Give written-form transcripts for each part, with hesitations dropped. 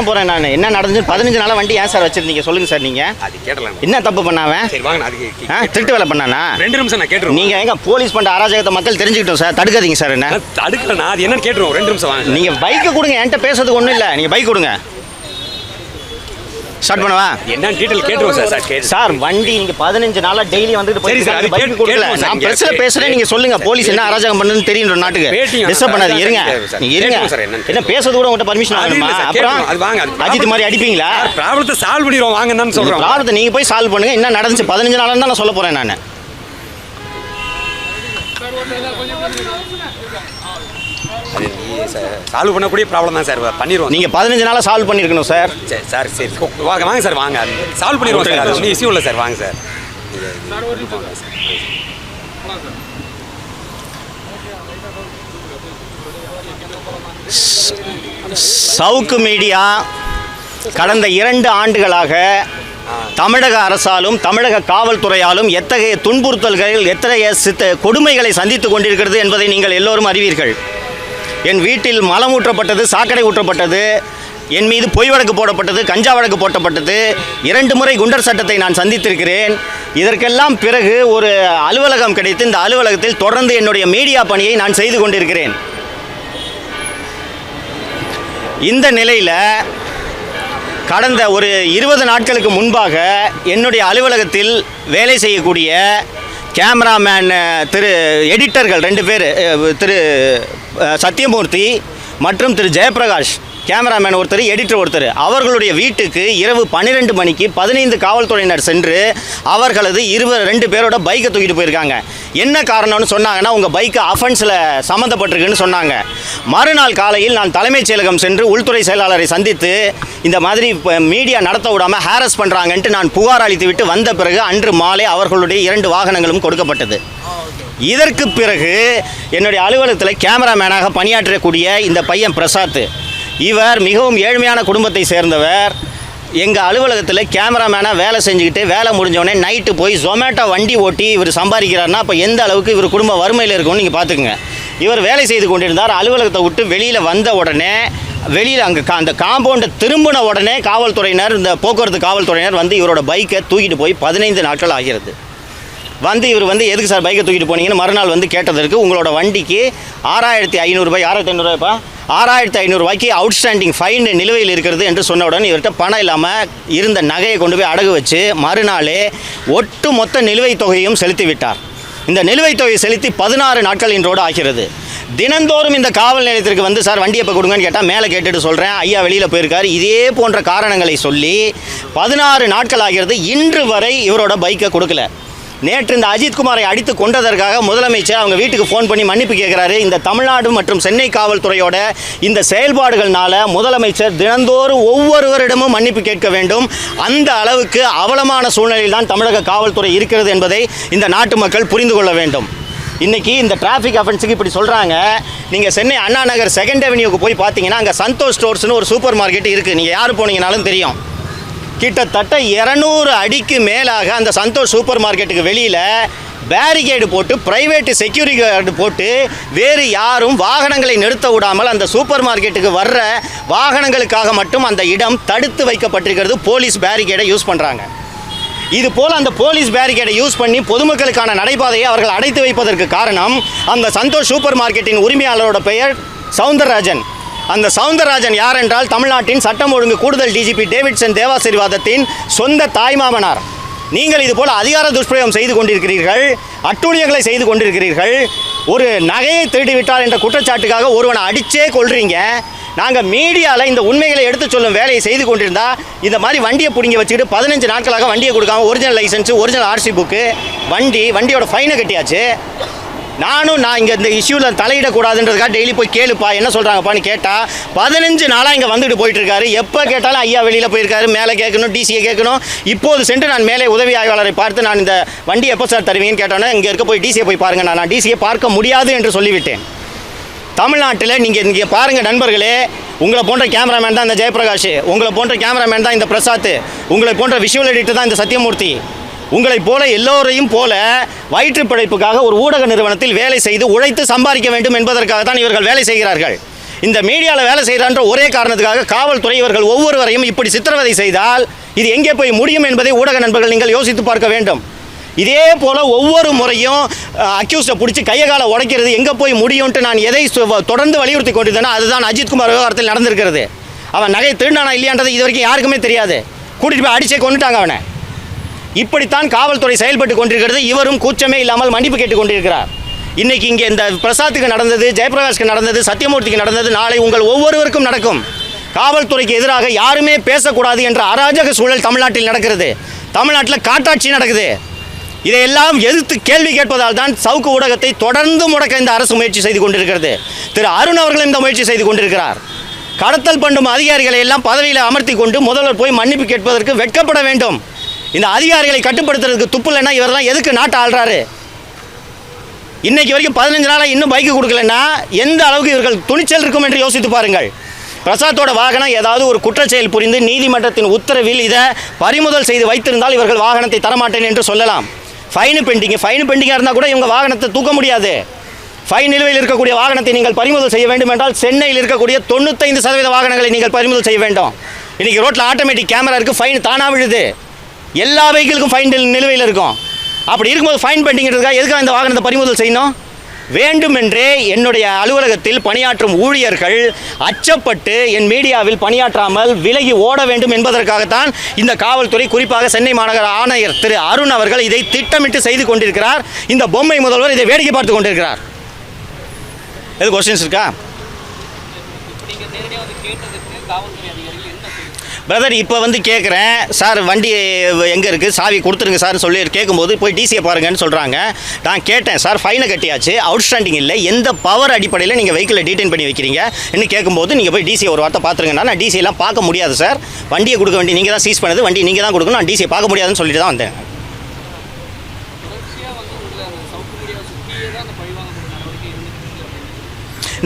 போறேன் நான். என்ன நடந்துச்சு? 15 நாளா வண்டி ஏன் சார் வச்சிருந்தீங்க சொல்லுங்க சார். நீங்க அது கேட்டலாம். என்ன தப்பு பண்ணாவன்? சரி வாங்க அதுக்கு திருட்டு வேலை பண்ணானா? 2 நிமிஷம் நான் கேட்டுறேன். நீங்க எங்க போலீஸ் பண்ற அராஜகத்தை மக்கள் தெரிஞ்சுக்கிட்டோம் சார். தடுக்காதீங்க சார். என்ன தடுக்கலண்ணா, அது என்னன்னு கேட்டுறோம். 2 நிமிஷம் வாங்க. நீங்க பைக்கை கொடுங்க. என்கிட்ட பேசுறதுக்கு ஒன்றும் இல்லை. நீங்க பைக் கொடுங்க. ஸ்டார்ட் பண்ணவா? என்னன்னு டீடைல் கேட்டுறோம் சார். சார் வண்டி நீங்க 15 நாளா டெய்லி வந்துட்டு சரி சார், அது பைக் கொடுக்கல. கேட்டுறோம் சார். நான் பிரஸ்ல பேசுறேன். நீங்க சொல்லுங்க போலீஸ் என்ன அராஜகம் பண்ணுன்னு தெரியும் நாட்டுக்கு. டிஸ்டர்ப் பண்ணாதீங்க. இருங்க நீங்க இருங்க. என்ன பேசுறது கூட உங்கள்கிட்ட பர்மிஷன் வாங்கணுமா? அப்புறம் அது வாங்க. அஜித் மாதிரி அடிப்பீங்களா? ப்ராப்ளத்தை சால்வ் பண்ணிடுவோம் வாங்க தான் சொல்றோம். ப்ராப்ளத்தை நீங்க போய் சால்வ் பண்ணுங்க. என்ன நடந்துச்சு 15 நாளா தான் நான் சொல்ல போறேன் நான். சால்வ் பண்ணக்கூடிய ப்ராப்ளம் தான் சார். பண்ணிடுவோம். நீங்க 15 நாளா சால்வ் பண்ணிருக்கணும் சார். சரி சார். சரி வாங்க சார். வாங்க சால்வ் பண்ணிடுவோம் சார். அது ஒன்றும் இஷ்யூ இல்லை சார். வாங்க சார். சவுக்கு மீடியா கடந்த 2 ஆண்டுகளாக தமிழக அரசாலும் தமிழக காவல்துறையாலும் எத்தகைய துன்புறுத்தல்கள், எத்தகைய கொடுமைகளை சந்தித்து கொண்டிருக்கிறது என்பதை நீங்கள் எல்லோரும் அறிவீர்கள். என் வீட்டில் மலம் ஊற்றப்பட்டது, சாக்கடை ஊற்றப்பட்டது, என் மீது பொய் வழக்கு போடப்பட்டது, கஞ்சா வழக்கு போட்டப்பட்டது, 2 முறை குண்டர் சட்டத்தை நான் சந்தித்திருக்கிறேன். இதற்கெல்லாம் பிறகு ஒரு அலுவலகம் கிடைத்து இந்த அலுவலகத்தில் தொடர்ந்து என்னுடைய மீடியா பணியை நான் செய்து கொண்டிருக்கிறேன். இந்த நிலையில் கடந்த ஒரு 20 நாட்களுக்கு முன்பாக என்னுடைய அலுவலகத்தில் வேலை செய்யக்கூடிய கேமராமேன் எடிட்டர்கள் 2 பேர், திரு சத்யமூர்த்தி மற்றும் திரு ஜெயபிரகாஷ், கேமராமேன் ஒருத்தர், எடிட்டர் ஒருத்தர், அவர்களுடைய வீட்டுக்கு இரவு 12 மணிக்கு 15 காவல்துறையினர் சென்று அவர்களது 2 பேரோட பைக்கை தூக்கிட்டு போயிருக்காங்க. என்ன காரணம்னு சொன்னாங்கன்னா, உங்கள் பைக்கு அஃபென்ஸில் சம்மந்தப்பட்டிருக்குன்னு சொன்னாங்க. மறுநாள் காலையில் நான் தலைமைச் செயலகம் சென்று உள்துறை செயலாளரை சந்தித்து இந்த மாதிரி மீடியா நடத்த விடாமல் ஹாரஸ் பண்ணுறாங்கன்ட்டு நான் புகார் அளித்து விட்டு வந்த பிறகு அன்று மாலை அவர்களுடைய 2 வாகனங்களும் கொடுக்கப்பட்டது. இதற்கு பிறகு என்னுடைய அலுவலகத்தில் கேமராமேனாக பணியாற்றக்கூடிய இந்த பையன் பிரசாத், இவர் மிகவும் ஏழ்மையான குடும்பத்தை சேர்ந்தவர். எங்கள் அலுவலகத்தில் கேமராமேனாக வேலை செஞ்சுக்கிட்டு வேலை முடிஞ்சோடனே நைட்டு போய் ஜொமேட்டோ வண்டி ஓட்டி இவர் சம்பாதிக்கிறாருன்னா அப்போ எந்த அளவுக்கு இவர் குடும்ப வறுமையில் இருக்கும்னு நீங்கள் பார்த்துக்குங்க. இவர் வேலை செய்து கொண்டிருந்தார். அலுவலகத்தை விட்டு வெளியில் வந்த உடனே வெளியில் அங்கே அந்த காம்பவுண்டை திரும்பின உடனே காவல்துறையினர், இந்த போக்குவரத்து காவல்துறையினர் வந்து இவரோட பைக்கை தூக்கிட்டு போய் 15 நாட்கள் ஆகிறது. வந்து இவர் எதுக்கு சார் பைக்கை தூக்கிட்டு போனீங்கன்னு மறுநாள் கேட்டதற்கு, உங்களோட வண்டிக்கு 6,500 ரூபாய், 6,500 6,500 ரூபாய்க்கு அவுட்ஸ்டாண்டிங் ஃபைன் நிலுவையில் இருக்கிறது என்று சொன்னவுடன் இவர்கிட்ட பணம் இல்லாமல் இருந்த நகையை கொண்டு போய் அடகு வச்சு மறுநாளே ஒட்டு மொத்த நிலுவைத் தொகையும் செலுத்தி விட்டார். இந்த நிலுவைத் தொகையை செலுத்தி 16 நாட்கள் இன்றோடு ஆகிறது. தினந்தோறும் இந்த காவல் நிலையத்திற்கு சார் வண்டியை இப்போ கொடுங்கன்னு கேட்டால் மேலே கேட்டுட்டு சொல்கிறேன், ஐயா வெளியில் போயிருக்காரு, இதே போன்ற காரணங்களை சொல்லி 16 நாட்கள் ஆகிறது. இன்று வரை இவரோட பைக்கை கொடுக்கல. நேற்று இந்த அஜித்குமாரை அடித்து கொண்டதற்காக முதலமைச்சர் அவங்க வீட்டுக்கு ஃபோன் பண்ணி மன்னிப்பு கேட்குறாரு. இந்த தமிழ்நாடு மற்றும் சென்னை காவல்துறையோட இந்த செயல்பாடுகள்னால முதலமைச்சர் தினந்தோறும் ஒவ்வொருவரிடமும் மன்னிப்பு கேட்க வேண்டும். அந்த அளவுக்கு அவலமான சூழ்நிலையில் தான் தமிழக காவல்துறை இருக்கிறது என்பதை இந்த நாட்டு மக்கள் புரிந்து கொள்ள வேண்டும். இன்றைக்கி இந்த டிராஃபிக் அஃபென்ஸுக்கு இப்படி சொல்கிறாங்க. நீங்கள் சென்னை அண்ணா நகர் 2nd அவென்யூக்கு போய் பார்த்தீங்கன்னா அங்கே சந்தோஷ் ஸ்டோர்ஸ்னு ஒரு சூப்பர் மார்க்கெட் இருக்குது. நீங்கள் யார் போனீங்கனாலும் தெரியும். கிட்டத்தட்ட 200 அடிக்கு மேலாக அந்த சந்தோஷ் சூப்பர் மார்க்கெட்டுக்கு வெளியில் பேரிகேடு போட்டு, பிரைவேட்டு செக்யூரிட்டி கார்டு போட்டு, வேறு யாரும் வாகனங்களை நிறுத்த விடாமல் அந்த சூப்பர் மார்க்கெட்டுக்கு வர்ற வாகனங்களுக்காக மட்டும் அந்த இடம் தடுத்து வைக்கப்பட்டிருக்கிறது. போலீஸ் பேரிகேடை யூஸ் பண்ணுறாங்க. இது போல் அந்த போலீஸ் பேரிகேடை யூஸ் பண்ணி பொதுமக்களுக்கான நடைபாதையை அவர்கள் அடைத்து வைப்பதற்கு காரணம், அந்த சந்தோஷ் சூப்பர் மார்க்கெட்டின் உரிமையாளரோட பெயர் சவுந்தரராஜன். அந்த சவுந்தரராஜன் யார் என்றால் தமிழ்நாட்டின் சட்டம் ஒழுங்கு கூடுதல் டிஜிபி டேவிட்சன் தேவாசீர்வாதத்தின் சொந்த தாய்மாமனார். நீங்கள் இது போல் அதிகார துஷ்பிரயோகம் செய்து கொண்டிருக்கிறீர்கள், அட்டூழியங்களை செய்து கொண்டிருக்கிறீர்கள். ஒரு நகையை திருடிவிட்டார் என்ற குற்றச்சாட்டுக்காக ஒருவனை அடித்தே கொள்றீங்க. நாங்கள் மீடியாவில் இந்த உண்மைகளை எடுத்து சொல்லும் வேலையை செய்து கொண்டிருந்தா இந்த மாதிரி வண்டியை பிடிங்கி வச்சுக்கிட்டு 15 நாட்களாக வண்டியை கொடுக்காம original licence, original RC book, வண்டியோட ஃபைனை கட்டியாச்சு. நான் இங்கே இந்த இஷ்யூவில் தலையிடக்கூடாதுன்றதுக்காக டெய்லி போய் கேளுப்பா என்ன சொல்கிறாங்கப்பான்னு கேட்டால் 15 நாளாக இங்கே வந்துட்டு போயிட்டுருக்காரு. எப்போ கேட்டாலும் ஐயா வெளியில் போயிருக்காரு, மேலே கேட்கணும், டிசியை கேட்கணும். இப்போது சென்று நான் மேலே உதவி ஆய்வாளரை பார்த்து நான் இந்த வண்டி எப்போ சார் தருவீங்கன்னு கேட்டோன்னே இங்கே இருக்க போய் டிசியை போய் பாருங்கள், நான் டிசியை பார்க்க முடியாது என்று சொல்லிவிட்டேன். தமிழ்நாட்டில் நீங்கள் இங்கே பாருங்கள் நண்பர்களே, உங்களை போன்ற கேமராமேன் தான் இந்த ஜெயபிரகாஷ், உங்களை போன்ற கேமராமேன் தான் இந்த பிரசாத், உங்களை போன்ற விஷுவல் எடிட்டர் தான் இந்த சத்யமூர்த்தி. உங்களைப் போல எல்லோரையும் போல வயிற்று பிழைப்புக்காக ஒரு ஊடக நிறுவனத்தில் வேலை செய்து உழைத்து சம்பாதிக்க வேண்டும் என்பதற்காக தான் இவர்கள் வேலை செய்கிறார்கள். இந்த மீடியாவில் வேலை செய்கிறான்ற ஒரே காரணத்துக்காக காவல்துறை இவர்கள் ஒவ்வொருவரையும் இப்படி சித்திரவதை செய்தால் இது எங்கே போய் முடியும் என்பதை ஊடக நண்பர்கள் நீங்கள் யோசித்து பார்க்க வேண்டும். இதே போல் ஒவ்வொரு முறையும் அக்யூஸ்டை பிடிச்சி கையை காலை உடைக்கிறது எங்கே போய் முடியும்ட்டு நான் எதை தொடர்ந்து வலியுறுத்தி கொண்டிருந்தேனோ அதுதான் அஜித்குமார் விவகாரத்தில் நடந்திருக்கிறது. அவன் நகை திருடானா இல்லையான்றது இது வரைக்கும் யாருக்குமே தெரியாது. கூட்டிகிட்டு போய் அடிச்சே கொண்டுட்டாங்க அவனை. இப்படித்தான் காவல்துறை செயல்பட்டு கொண்டிருக்கிறது. இவரும் கூச்சமே இல்லாமல் மன்னிப்பு கேட்டுக் கொண்டிருக்கிறார். இன்றைக்கி இங்கே இந்த பிரசாத்துக்கு நடந்தது, ஜெயபிரகாஷ்க்கு நடந்தது, சத்தியமூர்த்திக்கு நடந்தது, நாளை உங்கள் ஒவ்வொருவருக்கும் நடக்கும். காவல்துறைக்கு எதிராக யாருமே பேசக்கூடாது என்ற அராஜக சூழல் தமிழ்நாட்டில் நடக்கிறது. தமிழ்நாட்டில் காட்டாட்சி நடக்குது. இதையெல்லாம் எதிர்த்து கேள்வி கேட்பதால் தான் சவுக்கு ஊடகத்தை தொடர்ந்து முடக்க இந்த அரசு முயற்சி செய்து கொண்டிருக்கிறது. திரு அருண் அவர்களும் இந்த முயற்சி செய்து கொண்டிருக்கிறார். கடத்தல் பண்ணும் அதிகாரிகளை எல்லாம் பதவியில் அமர்த்தி கொண்டு முதல்வர் போய் மன்னிப்பு கேட்பதற்கு வெட்கப்பட வேண்டும். இந்த அதிகாரிகளை கட்டுப்படுத்துறதுக்கு துப்பு இல்லைன்னா இவரெல்லாம் எதுக்கு நாட்டை ஆள்றாரு? இன்னைக்கு வரைக்கும் 15 நாளாக இன்னும் பைக்கு கொடுக்கலன்னா எந்த அளவுக்கு இவர்கள் துணிச்சல் இருக்கும் என்று யோசித்து பாருங்கள். பிரசாத்தோட வாகனம் ஏதாவது ஒரு குற்றச்செயல் புரிந்து நீதிமன்றத்தின் உத்தரவில் இதை பறிமுதல் செய்து வைத்திருந்தால் இவர்கள் வாகனத்தை தரமாட்டேன் என்று சொல்லலாம். ஃபைனு பெண்டிங்காக இருந்தால் கூட இவங்க வாகனத்தை தூக்க முடியாது. ஃபைன் நிலுவையில் இருக்கக்கூடிய வாகனத்தை நீங்கள் பறிமுதல் செய்ய வேண்டும் என்றால் சென்னையில் இருக்கக்கூடிய 95% வாகனங்களை நீங்கள் பறிமுதல் செய்ய வேண்டும். இன்றைக்கி ரோட்டில் ஆட்டோமேட்டிக் கேமரா இருக்குது, ஃபைன் தானாக விழுது. எல்லா வெஹிக்கிளுக்கும் ஃபைன் நிலுவையில் இருக்கும். அப்படி இருக்கும்போது ஃபைன் பெண்டிங்கிறதுக்காக எதுக்காக இந்த வாகனத்தை பறிமுதல் செய்யணும்? வேண்டுமென்றே என்னுடைய அலுவலகத்தில் பணியாற்றும் ஊழியர்கள் அச்சப்பட்டு என் மீடியாவில் பணியாற்றாமல் விலகி ஓட வேண்டும் என்பதற்காகத்தான் இந்த காவல்துறை, குறிப்பாக சென்னை மாநகர ஆணையர் திரு அருண் அவர்கள் இதை திட்டமிட்டு செய்து கொண்டிருக்கிறார். இந்த பொம்மை முதல்வர் இதை வேடிக்கை பார்த்து கொண்டிருக்கிறார். எது கொஸ்டின்ஸ் இருக்கா பிரதர்? இப்போ கேட்குறேன் சார், வண்டி எங்கே இருக்குது, சாவி கொடுத்துருங்க சார் சொல்லி கேட்கும்போது போய் டிசியை பாருங்கன்னு சொல்கிறாங்க. நான் கேட்டேன் சார், ஃபைனை கட்டியாச்சு, அவுட்ஸ்டாண்டிங் இல்லை, எந்த பவர் அடிப்படையில் நீங்கள் வெஹிக்கிளை டீடைன் பண்ணி வைக்கிறீங்க என்ன கேட்கும்போது நீங்கள் போய் டிசியை ஒரு வார்த்தை பார்த்துருங்கன்னா நான் டிசியெல்லாம் பார்க்க முடியாது சார், வண்டியை கொடுக்க வேண்டிய நீங்கள் தான் சீஸ் பண்ணது, வண்டி நீங்கள் தான் கொடுக்கணும், நான் டிசியை பார்க்க முடியாதுன்னு சொல்லிட்டு தான் வந்தேன்.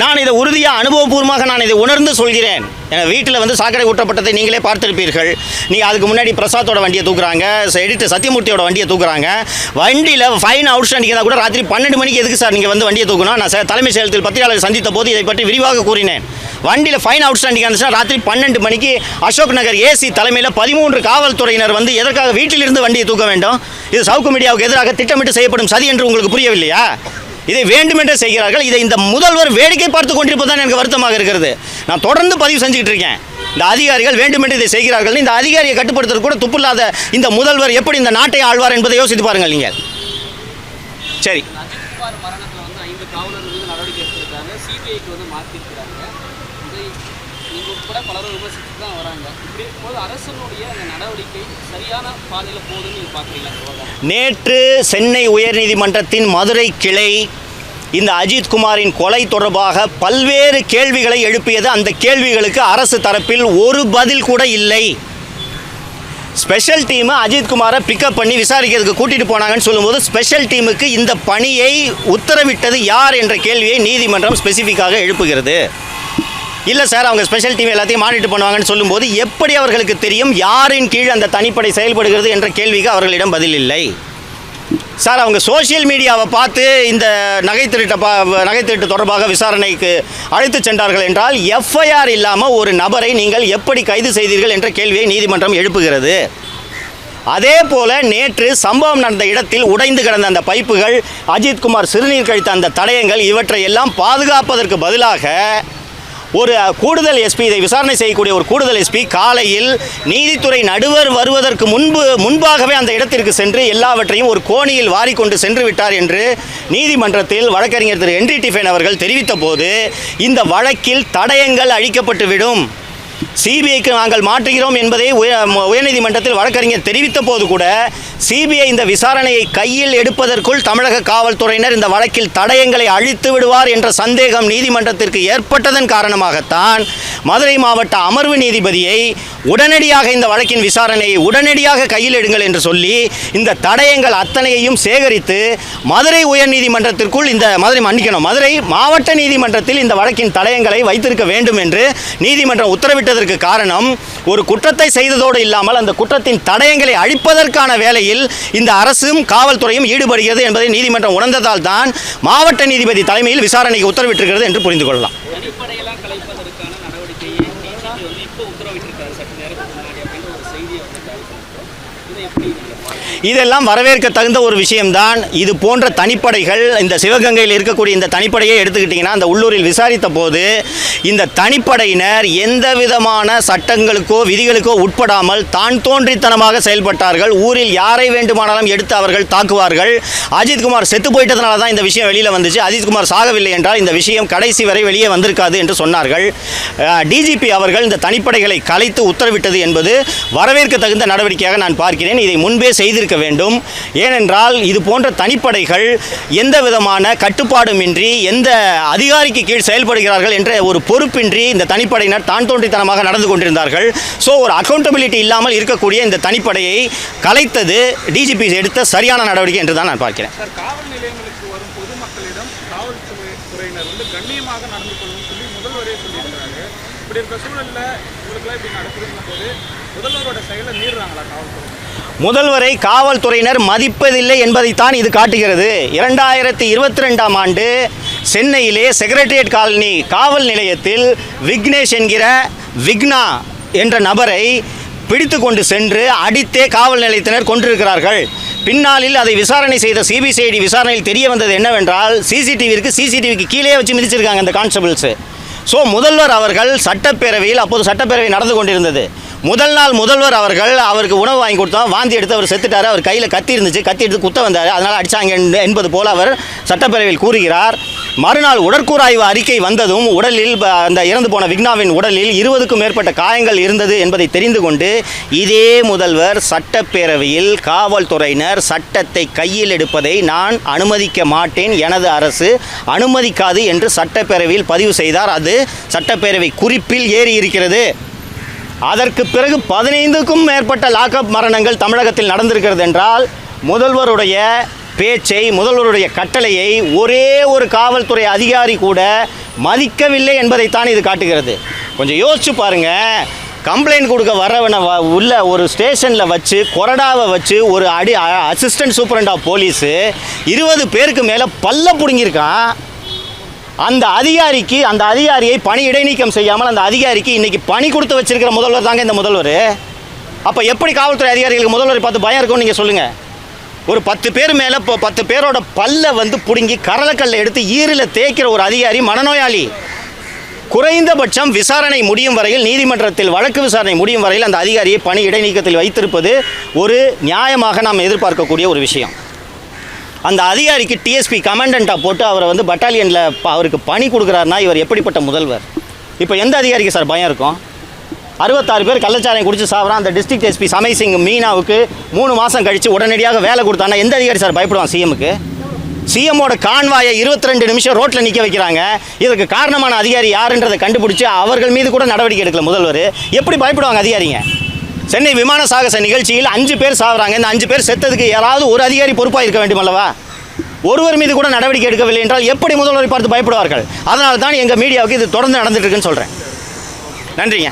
நான் இதை உறுதியாக அனுபவபூர்வமாக நான் இதை உணர்ந்து சொல்கிறேன். எங்கள் வீட்டில் சாக்கடை ஊற்றப்பட்டதை நீங்களே பார்த்துருப்பீர்கள். நீங்கள் அதுக்கு முன்னாடி பிரசாத்தோட வண்டியை தூக்குறாங்க, எடிட்டர் சத்தியமூர்த்தியோட வண்டியை தூக்குறாங்க. வண்டியில் ஃபைன் அவுட்ஸ்டாண்டிங் தான் கூட ராத்திரி 12 மணிக்கு எதுக்கு சார் நீங்கள் வண்டியை தூக்கணும்? நான் தலைமை செயலகத்தில் பத்திரிகையாளர் சந்தித்த போது இதை பற்றி விரிவாக கூறினேன். வண்டியில் ஃபைன் அவுட்ஸ்டாண்டிங் இருந்துச்சுன்னா ராத்திரி 12 மணிக்கு அசோக் நகர் ஏசி தலைமையில் 13 காவல்துறையினர் எதற்காக வீட்டிலிருந்து வண்டியை தூக்க வேண்டும்? இது சவுக்கு மீடியாவுக்கு எதிராக திட்டமிட்டு செய்யப்படும் சதி என்று உங்களுக்கு புரியவில்லையா? இதை வேண்டுமென்றே செய்கிறார்கள். இதை இந்த முதல்வர் வேடிக்கை பார்த்து கொண்டிருப்பது தான் எனக்கு வருத்தமாக இருக்கிறது. நான் தொடர்ந்து பதிவு செஞ்சுக்கிட்டு இருக்கேன். இந்த அதிகாரிகள் வேண்டுமென்றே இதை செய்கிறார்கள். இந்த அதிகாரியை கட்டுப்படுத்துறது கூட துப்பில்லாத இந்த முதல்வர் எப்படி இந்த நாட்டை ஆழ்வார் என்பதை யோசித்து பாருங்கள் நீங்கள். சரி, நேற்று சென்னை உயர்நீதிமன்றத்தின் மதுரை கிளை இந்த அஜித்குமாரின் கொலை தொடர்பாக பல்வேறு கேள்விகளை எழுப்பியது. அந்த கேள்விகளுக்கு அரசு தரப்பில் ஒரு பதில் கூட இல்லை. ஸ்பெஷல் டீமு அஜித்குமாரை பிக்கப் பண்ணி விசாரிக்கிறதுக்கு கூட்டிகிட்டு போனாங்கன்னு சொல்லும்போது ஸ்பெஷல் டீமுக்கு இந்த பணியை உத்தரவிட்டது யார் என்ற கேள்வியை நீதிமன்றம் ஸ்பெசிஃபிக்காக எழுப்புகிறது. இல்லை சார், அவங்க ஸ்பெஷல் டீம் எல்லாத்தையும் மானிட்டர் பண்ணுவாங்கன்னு சொல்லும்போது எப்படி அவர்களுக்கு தெரியும் யாரின் கீழ் அந்த தனிப்படை செயல்படுகிறது என்ற கேள்விக்கு அவர்களிடம் பதில் இல்லை. சார், அவங்க சோஷியல் மீடியாவை பார்த்து இந்த நகை திருட்டு தொடர்பாக விசாரணைக்கு அழைத்து சென்றார்கள் என்றால் எஃப்ஐஆர் இல்லாமல் ஒரு நபரை நீங்கள் எப்படி கைது செய்தீர்கள் என்ற கேள்வியை நீதிமன்றம் எழுப்புகிறது. அதே போல் நேற்று சம்பவம் நடந்த இடத்தில் உடைந்து கிடந்த அந்த பைப்புகள், அஜித்குமார் சிறுநீர் கழித்த அந்த தடயங்கள், இவற்றை எல்லாம் பாதுகாப்பதற்கு பதிலாக ஒரு கூடுதல் எஸ்பி, இதை விசாரணை செய்யக்கூடிய ஒரு கூடுதல் எஸ்பி காலையில் நீதித்துறை நடுவர் வருவதற்கு முன்பாகவே அந்த இடத்திற்கு சென்று எல்லாவற்றையும் ஒரு கோணியில் வாரிக்கொண்டு சென்று விட்டார் என்று நீதிமன்றத்தில் வழக்கறிஞர் திரு ஹென்றி டிஃபன் அவர்கள் தெரிவித்த போது இந்த வழக்கில் தடயங்கள் அழிக்கப்பட்டுவிடும், சிபிஐக்கு நாங்கள் மாற்றுகிறோம் என்பதை உயர்நீதிமன்றத்தில் வழக்கறிஞர் தெரிவித்த போது கூட சிபிஐ இந்த விசாரணையை கையில் எடுப்பதற்குள் தமிழக காவல்துறையினர் இந்த வழக்கில் தடயங்களை அழித்து விடுவார் என்ற சந்தேகம் நீதிமன்றத்திற்கு ஏற்பட்டதன் காரணமாகத்தான் மதுரை மாவட்ட அமர்வு நீதிபதியை உடனடியாக இந்த வழக்கின் விசாரணையை உடனடியாக கையில் எடுங்கள் என்று சொல்லி இந்த தடயங்கள் அத்தனையையும் சேகரித்து மதுரை உயர்நீதிமன்றத்திற்குள் மதுரை மாவட்ட நீதிமன்றத்தில் இந்த வழக்கின் தடயங்களை வைத்திருக்க வேண்டும் என்று நீதிமன்றம் உத்தரவிட்டதற்கு என்பதற்கு காரணம் ஒரு குற்றத்தை செய்ததோடு இல்லாமல் அந்த குற்றத்தின் தடயங்களை அழிப்பதற்கான வேலையில் இந்த அரசும் காவல்துறையும் ஈடுபடுகிறது என்பதை நீதிமன்றம் உணர்ந்ததால் தான் மாவட்ட நீதிபதி தலைமையில் விசாரணைக்கு உத்தரவிட்டிருக்கிறது என்று புரிந்து கொள்ளலாம். இதெல்லாம் வரவேற்க தகுந்த ஒரு விஷயம்தான். இது போன்ற தனிப்படைகள் இந்த சிவகங்கையில் இருக்கக்கூடிய இந்த தனிப்படையை எடுத்துக்கிட்டிங்கன்னா அந்த உள்ளூரில் விசாரித்த போது இந்த தனிப்படையினர் எந்த விதமான சட்டங்களுக்கோ விதிகளுக்கோ உட்படாமல் தான் தோன்றித்தனமாக செயல்பட்டார்கள். ஊரில் யாரை வேண்டுமானாலும் எடுத்து அவர்கள் தாக்குவார்கள். அஜித்குமார் செத்து போயிட்டதுனால தான் இந்த விஷயம் வெளியில் வந்துச்சு. அஜித்குமார் சாகவில்லை என்றால் இந்த விஷயம் கடைசி வரை வெளியே வந்திருக்காது என்று சொன்னார்கள். டிஜிபி அவர்கள் இந்த தனிப்படைகளை கலைத்து உத்தரவிட்டது என்பது வரவேற்க தகுந்த நடவடிக்கையாக நான் பார்க்கிறேன். இதை முன்பே செய்திருக்க வேண்டும். ஏனென்றால் இது போன்ற தனிப்படைகள் எந்த விதமான கட்டுப்பாடுமின்றி எந்த அதிகாரிக்கு கீழ் செயல்படுகிறார்கள் என்ற ஒரு பொறுப்பின்றி இந்த தனிப்படையினர் தான் தோன்றித்தனமாக நடந்து கொண்டிருந்தார்கள். ஸோ ஒரு அக்கௌண்டபிலிட்டி இல்லாமல் இருக்கக்கூடிய இந்த தனிப்படையை கலைத்தது டிஜிபி எடுத்த சரியான நடவடிக்கை என்று தான் நான் பார்க்கிறேன். காவல் நிலையங்களுக்கு வரும் பொதுமக்களிடம் காவல்துறையினர் கண்ணியமாக நடந்து கொள்ளணும் சொல்லி முதல்வரே சொல்லியிருக்கிறாங்க. இப்படி இருக்க சூழலில் இவங்களுக்குலாம் இப்படி நடக்குதுன்னும் போது முதல்வரோட செயலை மீறுறாங்களா காவல்துறை? முதல்வரை காவல்துறையினர் மதிப்பதில்லை என்பதைத்தான் இது காட்டுகிறது. 2022ஆம் ஆண்டு சென்னையிலே செக்ரட்டரியேட் காலனி காவல் நிலையத்தில் விக்னேஷ் என்கிற விக்னா என்ற நபரை பிடித்து கொண்டு சென்று அடித்தே காவல் நிலையத்தினர் கொண்டிருக்கிறார்கள். பின்னாளில் அதை விசாரணை செய்த சிபிசிஐடி விசாரணையில் தெரிய வந்தது என்னவென்றால் சிசிடிவிக்கு கீழே வச்சு மிதிச்சிருக்காங்க அந்த கான்ஸ்டபிள்ஸு. ஸோ முதல்வர் அவர்கள் சட்டப்பேரவையில் அப்போது சட்டப்பேரவை நடந்து கொண்டிருந்தது. முதல் நாள் முதல்வர் அவருக்கு உணவு வாங்கி கொடுத்தோம், வாந்தி எடுத்து அவர் செத்துட்டார். அவர் கையில் கத்தி இருந்துச்சு, கத்தி எடுத்து குத்த வந்தார், அதனால் அடித்தாங்க என்பது போல் அவர் சட்டப்பேரவையில் கூறுகிறார். மறுநாள் உடற்கூறாய்வு அறிக்கை வந்ததும் உடலில் அந்த இறந்து போன விக்னாவின் உடலில் 20க்கும் மேற்பட்ட காயங்கள் இருந்தது என்பதை தெரிந்து கொண்டு இதே முதல்வர் சட்டப்பேரவையில் காவல்துறையினர் சட்டத்தை கையில் எடுப்பதை நான் அனுமதிக்க மாட்டேன், எனது அரசு அனுமதிக்காது என்று சட்டப்பேரவையில் பதிவு செய்தார். அது சட்டப்பேரவை குறிப்பில் ஏறி இருக்கிறது. அதற்கு பிறகு 15க்கும் மேற்பட்ட லாக்அப் மரணங்கள் தமிழகத்தில் நடந்திருக்கிறது என்றால் முதல்வருடைய பேச்சை, முதல்வருடைய கட்டளையை ஒரே ஒரு காவல்துறை அதிகாரி கூட மதிக்கவில்லை என்பதைத்தான் இது காட்டுகிறது. கொஞ்சம் யோசிச்சு பாருங்கள். கம்ப்ளைண்ட் கொடுக்க வரவனை உள்ள ஒரு ஸ்டேஷனில் வச்சு கொறடாவை வச்சு ஒரு அசிஸ்டன்ட் சூப்பரண்ட் ஆஃப் போலீஸு 20 பேருக்கு மேலே பல்ல பிடுங்கியிருக்கான். அந்த அதிகாரியை பணி இடைநீக்கம் செய்யாமல் அந்த அதிகாரிக்கு இன்றைக்கி பணி கொடுத்து வச்சிருக்கிற முதல்வர் தாங்க இந்த முதல்வர். அப்போ எப்படி காவல்துறை அதிகாரிகளுக்கு முதல்வரை பார்த்து பயம் இருக்கும்னு நீங்கள் சொல்லுங்கள். ஒரு 10 பேர் மேலே 10 பேரோட பல்ல பிடுங்கி கரலக்கல்ல எடுத்து ஈரில் தேய்க்கிற ஒரு அதிகாரி மனநோயாளி. குறைந்தபட்சம் விசாரணை முடியும் வரையில், நீதிமன்றத்தில் வழக்கு விசாரணை முடியும் வரையில் அந்த அதிகாரியை பணி இடைநீக்கத்தில் வைத்திருப்பது ஒரு நியாயமாக நாம் எதிர்பார்க்கக்கூடிய ஒரு விஷயம். அந்த அதிகாரிக்கு டிஎஸ்பி கமாண்டண்ட்டாக போட்டு அவரை பட்டாலியனில் அவருக்கு பணி கொடுக்குறாருனா இவர் எப்படிப்பட்ட முதல்வர்? இப்போ எந்த அதிகாரிக்கு சார் பயம் இருக்கும்? 66 பேர் கள்ளச்சாராயம் குடிச்சு சாப்பிட்றான் அந்த டிஸ்ட்ரிக்ட் எஸ்பி சமய் சிங் மீனாவுக்கு 3 மாதம் கழித்து உடனடியாக வேலை கொடுத்தானா எந்த அதிகாரி சார் பயப்படுவான் சிஎம்முக்கு? சிஎம்மோட கான்வாயை 22 நிமிஷம் ரோட்டில் நிற்க வைக்கிறாங்க. இதற்கு காரணமான அதிகாரி யாருன்றதை கண்டுபிடிச்சி அவர்கள் மீது கூட நடவடிக்கை எடுக்கல முதல்வர். எப்படி பயப்படுவாங்க அதிகாரிங்க? சென்னை விமான சாகச நிகழ்ச்சியில் 5 பேர் சாகுறாங்க. இந்த 5 பேர் செத்ததுக்கு யாராவது ஒரு அதிகாரி பொறுப்பாக இருக்க வேண்டும் அல்லவா? ஒருவர் மீது கூட நடவடிக்கை எடுக்கவில்லை என்றால் எப்படி முதல்வரை பார்த்து பயப்படுவார்கள்? அதனால தான் எங்கள் மீடியாவுக்கு இது தொடர்ந்து நடந்துட்டு இருக்குன்னு சொல்கிறேன். நன்றிங்க.